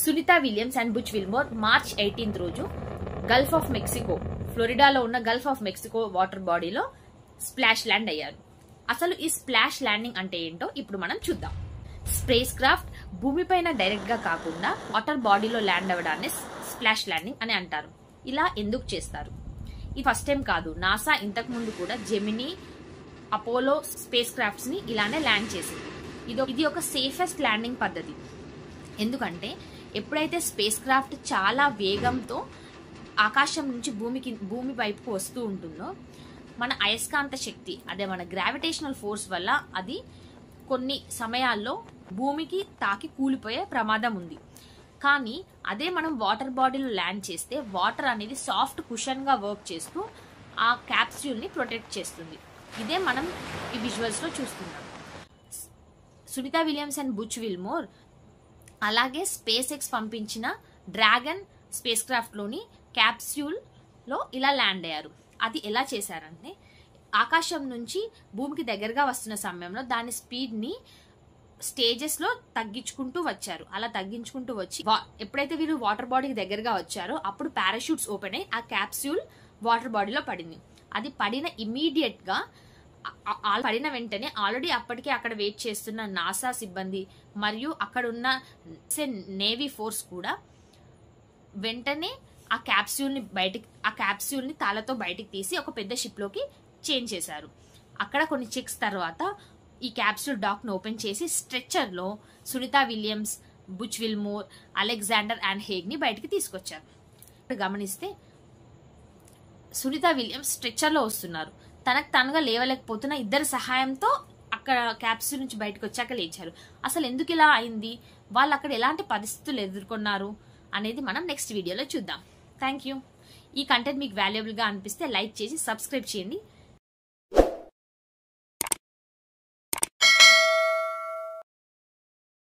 Sunitha Williams and Butch Wilmore March 18th రోజు Gulf of Mexico, ఫ్లోరిడాలో ఉన్న గల్ఫ్ ఆఫ్ మెక్సికో వాటర్ బాడీలో splash land అయ్యారు. అసలు ఈ స్ప్లాష్ ల్యాండింగ్ అంటే ఏంటో ఇప్పుడు మనం చూద్దాం. స్పేస్ క్రాఫ్ట్ భూమిపైన డైరెక్ట్ గా కాకుండా వాటర్ బాడీలో ల్యాండ్ అవ్వడాన్ని స్ప్లాష్ ల్యాండింగ్ అని అంటారు. ఇలా ఎందుకు చేస్తారు? ఇది ఫస్ట్ టైం కాదు. నాసా ఇంతకు ముందు కూడా జెమినీ, అపోలో స్పేస్ క్రాఫ్ట్స్ ని ఇలానే ల్యాండ్ చేసింది. ఇది ఒక సేఫెస్ట్ ల్యాండింగ్ పద్ధతి. ఎందుకంటే ఎప్పుడైతే స్పేస్ క్రాఫ్ట్ చాలా వేగంతో ఆకాశం నుంచి భూమి వైపుకు వస్తూ ఉంటుందో, మన అయస్కాంత శక్తి, అదే మన గ్రావిటేషనల్ ఫోర్స్ వల్ల అది కొన్ని సమయాల్లో భూమికి తాకి కూలిపోయే ప్రమాదం ఉంది. కానీ అదే మనం వాటర్ బాడీలో ల్యాండ్ చేస్తే వాటర్ అనేది సాఫ్ట్ కుషన్ గా వర్క్ చేస్తూ ఆ క్యాప్స్యూల్ ని ప్రొటెక్ట్ చేస్తుంది. ఇదే మనం ఈ విజువల్స్ లో చూస్తున్నాం. Sunita Williams and Butch Wilmore అలాగే స్పేస్ ఎక్స్ పంపించిన డ్రాగన్ స్పేస్ క్రాఫ్ట్ లోని క్యాప్స్యూల్ లో ఇలా ల్యాండ్ అయ్యారు. అది ఎలా చేశారంటే, ఆకాశం నుంచి భూమికి దగ్గరగా వస్తున్న సమయంలో దాని స్పీడ్ ని స్టేజెస్ లో తగ్గించుకుంటూ వచ్చారు. అలా తగ్గించుకుంటూ వచ్చి ఎప్పుడైతే వీళ్ళు వాటర్ బాడీకి దగ్గరగా వచ్చారో అప్పుడు పారాషూట్స్ ఓపెన్ అయ్యి ఆ క్యాప్స్యూల్ వాటర్ బాడీలో పడింది. అది పడిన ఇమీడియట్ గా పడిన వెంటనే ఆల్రెడీ అప్పటికే అక్కడ వెయిట్ చేస్తున్న నాసా సిబ్బంది మరియు అక్కడ ఉన్న నేవీ ఫోర్స్ కూడా వెంటనే ఆ క్యాప్స్యూల్ ని తాళతో బయటికి తీసి ఒక పెద్ద షిప్ లోకి చేంజ్ చేశారు. అక్కడ కొన్ని చెక్స్ తర్వాత ఈ క్యాప్స్యూల్ డాక్ ను ఓపెన్ చేసి స్ట్రెచ్చర్ లో Sunita Williams, Butch Wilmore, Alexander and Hague ని బయటికి తీసుకొచ్చారు. గమనిస్తే సునీతా విలియమ్స్ స్ట్రెచ్చర్ లో వస్తున్నారు. తనకు తనగా లేవలేకపోతున్న ఇద్దరి సహాయంతో అక్కడ క్యాప్స్యూల్ నుంచి బయటకు వచ్చాక లేచారు. అసలు ఎందుకు ఇలా అయింది, వాళ్ళు అక్కడ ఎలాంటి పరిస్థితులు ఎదుర్కొన్నారు అనేది మనం నెక్స్ట్ వీడియోలో చూద్దాం. Thank you. ఈ కంటెంట్ మీకు వాల్యుబుల్ గా అనిపిస్తే లైక్ చేసి సబ్స్క్రైబ్ చేయండి.